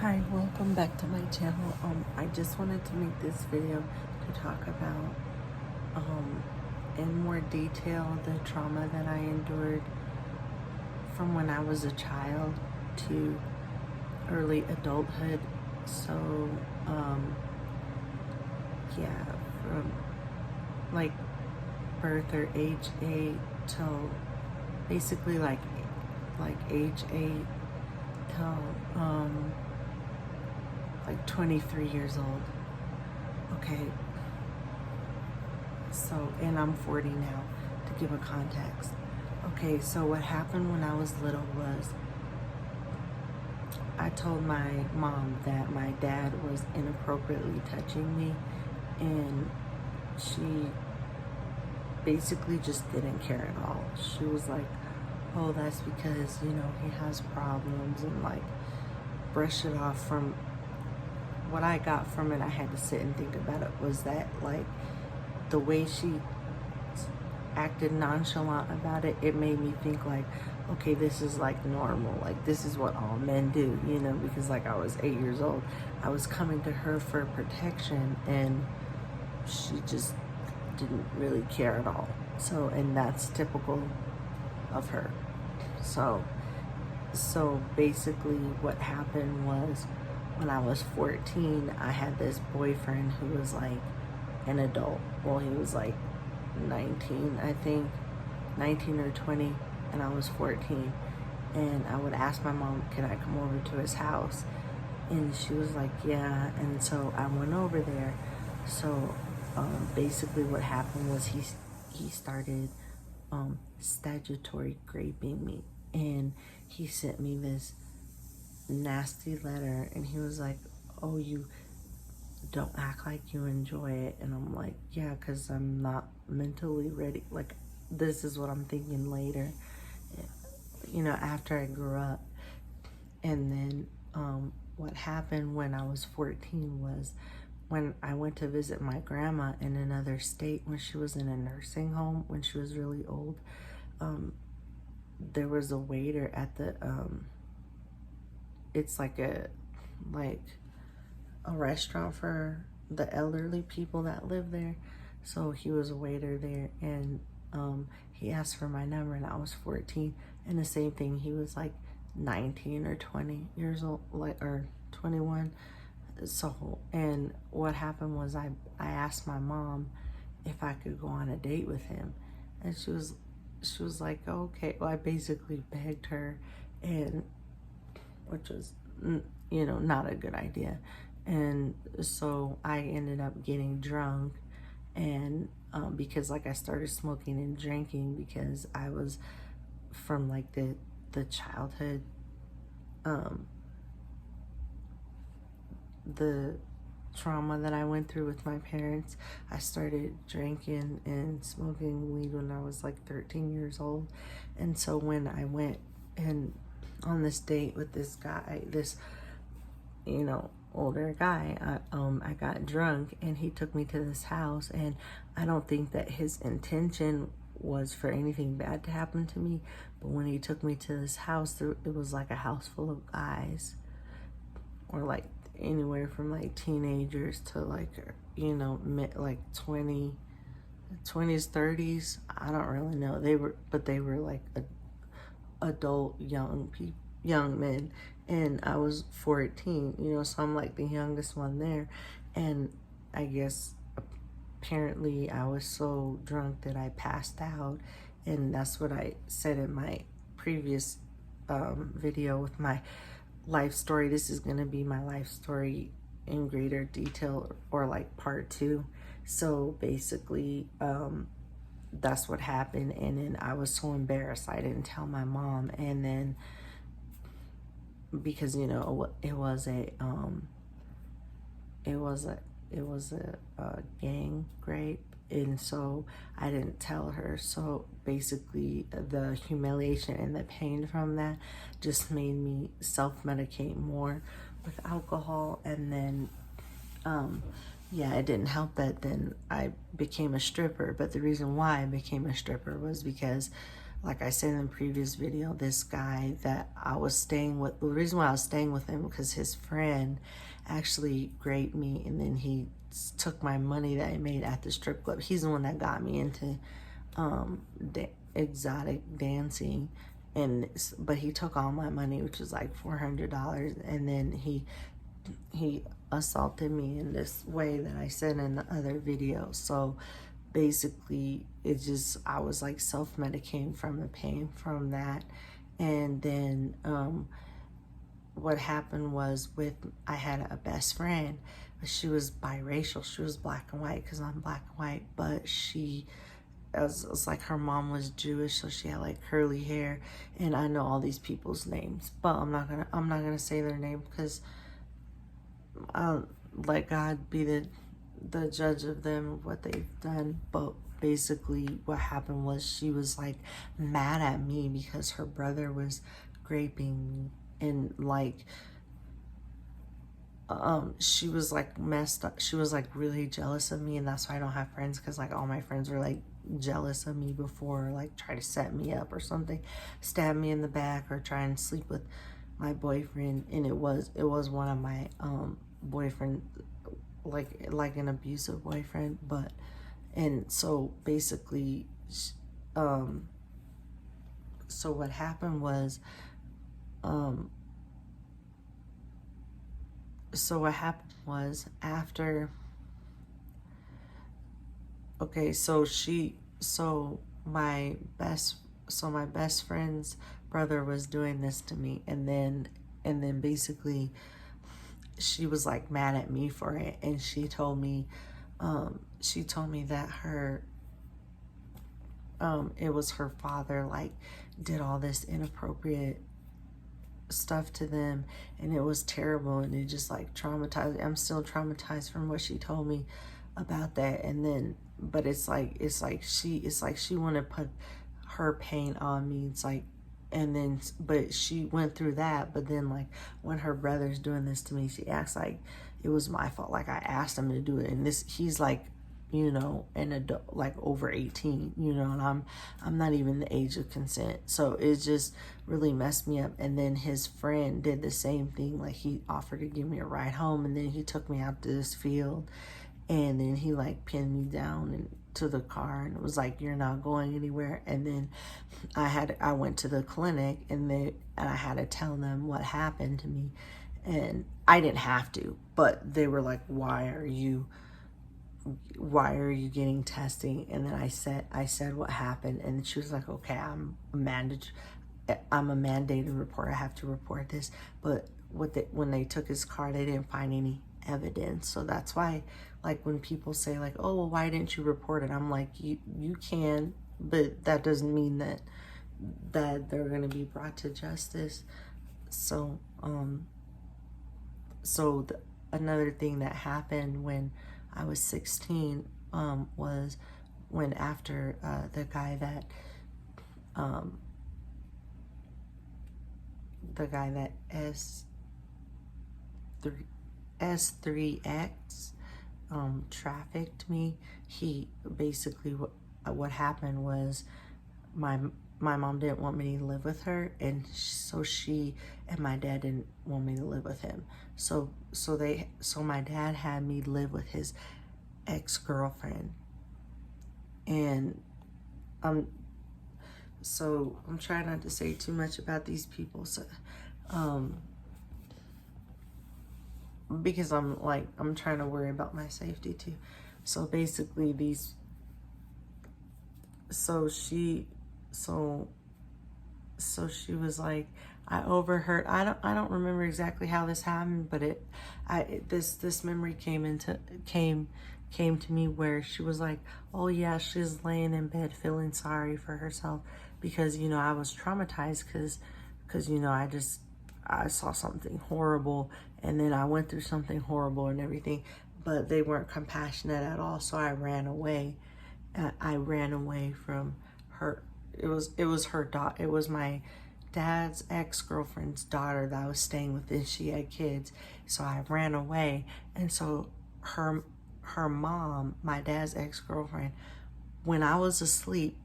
Hi, welcome back to my channel. I just wanted to make this video to talk about in more detail the trauma that I endured from when I was a child to early adulthood. So yeah, from like birth or age 8 till basically like age 8 till like 23 years old. Okay, so, and I'm 40 now, to give a context. Okay, so what happened when I was little was I told my mom that my dad was inappropriately touching me, and she basically just didn't care at all. She was like, oh, that's because, you know, he has problems, and like brush it off. From what I got from it, I had to sit and think about it, was that like the way she acted nonchalant about it, it made me think like, okay, this is like normal, like this is what all men do, you know, because like I was 8 years old, I was coming to her for protection, and she just didn't really care at all. So, and that's typical of her. So basically what happened was, when I was 14, I had this boyfriend who was like an adult. Well, he was like 19, I think, 19 or 20, and I was 14. And I would ask my mom, can I come over to his house? And she was like, yeah. And so I went over there. So basically what happened was he started statutory raping me, and he sent me this nasty letter, and he was like, oh, you don't act like you enjoy it. And I'm like, yeah, because I'm not mentally ready. Like, this is what I'm thinking later, you know, after I grew up. And then what happened when I was 14 was, when I went to visit my grandma in another state when she was in a nursing home, when she was really old, there was a waiter at the it's like a restaurant for the elderly people that live there. So he was a waiter there, and he asked for my number, and I was 14. And the same thing, he was like 19 or 20 years old, like, or 21. So, and what happened was I asked my mom if I could go on a date with him, and she was like, okay. Well, I basically begged her, and which was, you know, not a good idea. And so I ended up getting drunk, and because like I started smoking and drinking, because I was from like the childhood, the trauma that I went through with my parents. I started drinking and smoking weed when I was like 13 years old. And so when I went and on this date with this guy, this, you know, older guy, I got drunk, and he took me to this house, and I don't think that his intention was for anything bad to happen to me, but when he took me to this house, it was like a house full of guys, or like anywhere from like teenagers to like, you know, like 20s, 30s. I don't really know. They were like adult young men, and I was 14, you know, so I'm like the youngest one there. And I guess apparently I was so drunk that I passed out, and that's what I said in my previous video with my life story. This is going to be my life story in greater detail, or like part 2. So basically that's what happened. And then I was so embarrassed I didn't tell my mom. And then because, you know, it was a gang rape, and so I didn't tell her. So basically the humiliation and the pain from that just made me self-medicate more with alcohol. And then yeah, it didn't help that then I became a stripper. But the reason why I became a stripper was because like I said in the previous video, this guy that I was staying with, the reason why I was staying with him because his friend actually raped me, and then he took my money that I made at the strip club. He's the one that got me into exotic dancing, but he took all my money, which was like $400, and then he assaulted me in this way that I said in the other video. So basically I was like self-medicating from the pain from that. And then what happened was I had a best friend, but she was biracial. She was black and white because I'm black and white, but it was like her mom was Jewish, so she had like curly hair, and I know all these people's names, but I'm not gonna say their name because I'll let God be the judge of them, what they've done. But basically what happened was she was like mad at me because her brother was raping me, and like she was like messed up. She was like really jealous of me, and that's why I don't have friends, because like all my friends were like jealous of me before, like try to set me up or something, stab me in the back, or try and sleep with my boyfriend. And it was one of my boyfriend, like an abusive boyfriend. But and so basically so what happened was after, okay, so my best friend's brother was doing this to me, and then basically she was like mad at me for it, and she told me that it was her father like did all this inappropriate stuff to them, and it was terrible, and it just like traumatized. I'm still traumatized from what she told me about that. And then but it's like she wanted to put her pain on me. It's like, and then but she went through that, but then like when her brother's doing this to me, she acts like it was my fault, like I asked him to do it. And he's like, you know, an adult, like over 18, you know, and I'm not even the age of consent. So it just really messed me up. And then his friend did the same thing. Like he offered to give me a ride home, and then he took me out to this field, and then he like pinned me down to the car, and it was like, you're not going anywhere. And then I went to the clinic, and I had to tell them what happened to me. And I didn't have to, but they were like, why are you getting testing? And then I said what happened, and she was like, okay, I'm a mandated report, I have to report this. But when they took his car, they didn't find any evidence. So that's why, like, when people say like, oh, well, why didn't you report it? I'm like, you can, but that doesn't mean that they're going to be brought to justice. So another thing that happened when I was 16 was when after the guy that S3x trafficked me. He basically, what happened was my mom didn't want me to live with her, and so she and my dad didn't want me to live with him. So my dad had me live with his ex-girlfriend, and so I'm trying not to say too much about these people, so because I'm trying to worry about my safety too. So basically so she was like, I overheard, I don't remember exactly how this happened, but this memory came to me where she was like, oh yeah, she's laying in bed feeling sorry for herself because, you know, I was traumatized because you know, I saw something horrible, and then I went through something horrible and everything, but they weren't compassionate at all. So I ran away. I ran away from her. It was her daughter. It was my dad's ex-girlfriend's daughter that I was staying with, and she had kids. So I ran away. And so her mom, my dad's ex-girlfriend, when I was asleep,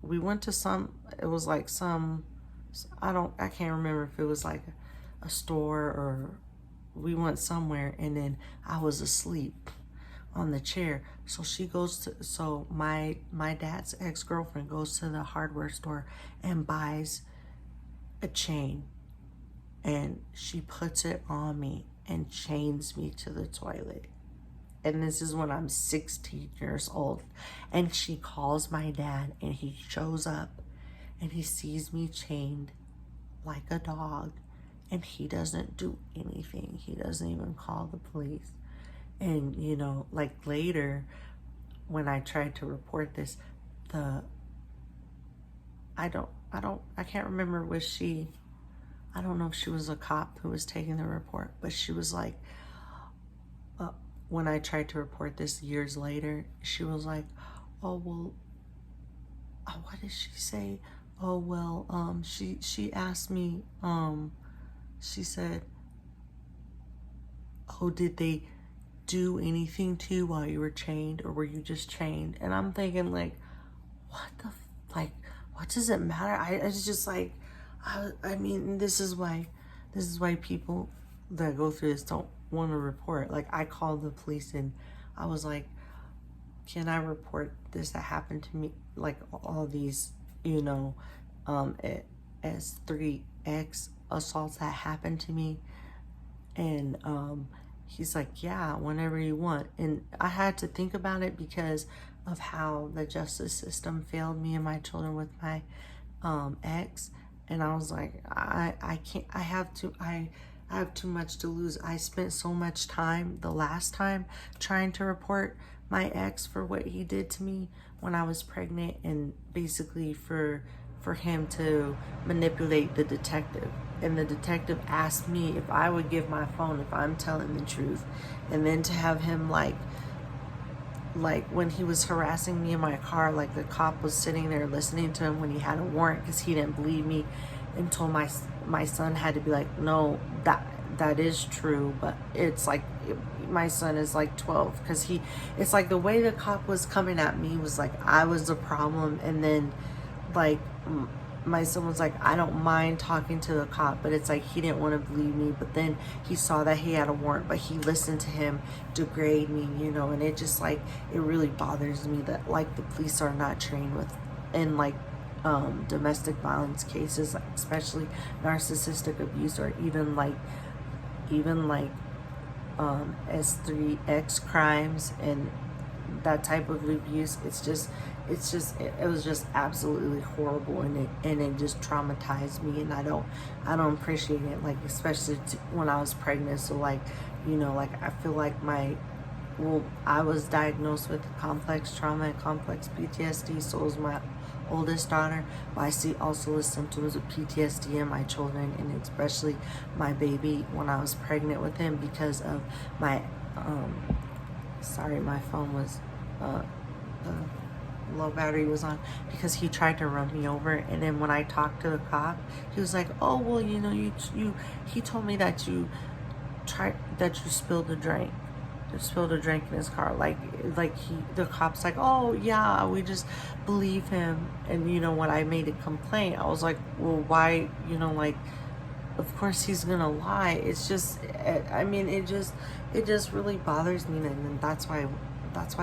we went to some, it was like some, I can't remember if it was like a store or we went somewhere, and then I was asleep on the chair. So she goes to, so my dad's ex-girlfriend goes to the hardware store and buys a chain, and she puts it on me and chains me to the toilet. And this is when I'm 16 years old. And she calls my dad, and he shows up, and he sees me chained like a dog, and he doesn't do anything. He doesn't even call the police. And, you know, like later, when I tried to report this, I can't remember, was she, I don't know if she was a cop who was taking the report, but she was like, when I tried to report this years later, she was like, oh, well, what did she say? Oh, well, she asked me, she said, oh, did they do anything to you while you were chained, or were you just chained? And I'm thinking, like, what does it matter? It's just like, I mean, this is why people that go through this don't want to report. Like, I called the police and I was like, can I report this that happened to me? Like, all these, you know, S3x assaults that happened to me. And he's like, yeah, whenever you want. And I had to think about it because of how the justice system failed me and my children with my ex. And I was like, I can't, I have too much to lose. I spent so much time the last time trying to report my ex for what he did to me when I was pregnant, and basically for him to manipulate the detective. And the detective asked me if I would give my phone if I'm telling the truth. And then to have him like when he was harassing me in my car, like the cop was sitting there listening to him when he had a warrant because he didn't believe me, and told my son had to be like, no, that is true, but it's like my son is like 12, because it's like the way the cop was coming at me was like I was the problem. And then like my son was like, I don't mind talking to the cop, but it's like he didn't want to believe me. But then he saw that he had a warrant, but he listened to him degrade me, you know. And it just like, it really bothers me that like the police are not trained with in like domestic violence cases, especially narcissistic abuse, or even like S3x crimes and that type of abuse. It was just absolutely horrible, and it just traumatized me, and I don't appreciate it, like especially when I was pregnant. So like, you know, like I feel like I was diagnosed with complex trauma and complex PTSD. So was my oldest daughter, but I see also the symptoms of PTSD in my children, and especially my baby when I was pregnant with him, because of my sorry, my phone was low battery was on, because he tried to run me over. And then when I talked to the cop, he was like, oh, well, you know, he told me that you spilled a drink in his car. The cop's like, oh yeah, we just believe him. And you know, when I made a complaint, I was like, well, why, you know, like, of course he's gonna lie. It's just, I mean, it just really bothers me. And that's why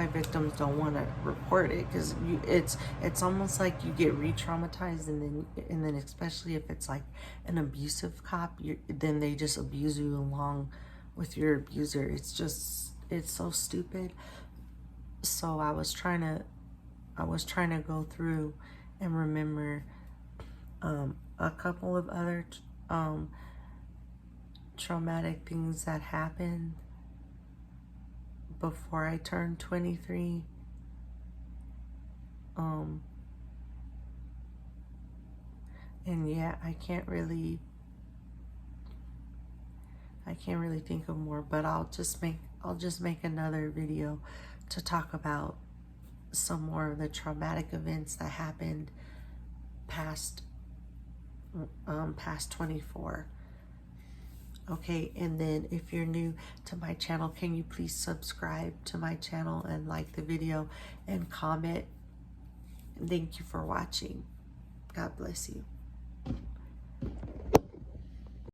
victims don't want to report it, because it's almost like you get re-traumatized, and then especially if it's like an abusive cop, then they just abuse you along with your abuser. It's so stupid. So I was trying to go through and remember a couple of other traumatic things that happened before I turned 23. And yeah, I can't really think of more, but I'll just make another video to talk about some more of the traumatic events that happened past 24. Okay, and then if you're new to my channel, can you please subscribe to my channel and like the video and comment And thank you for watching. God bless you.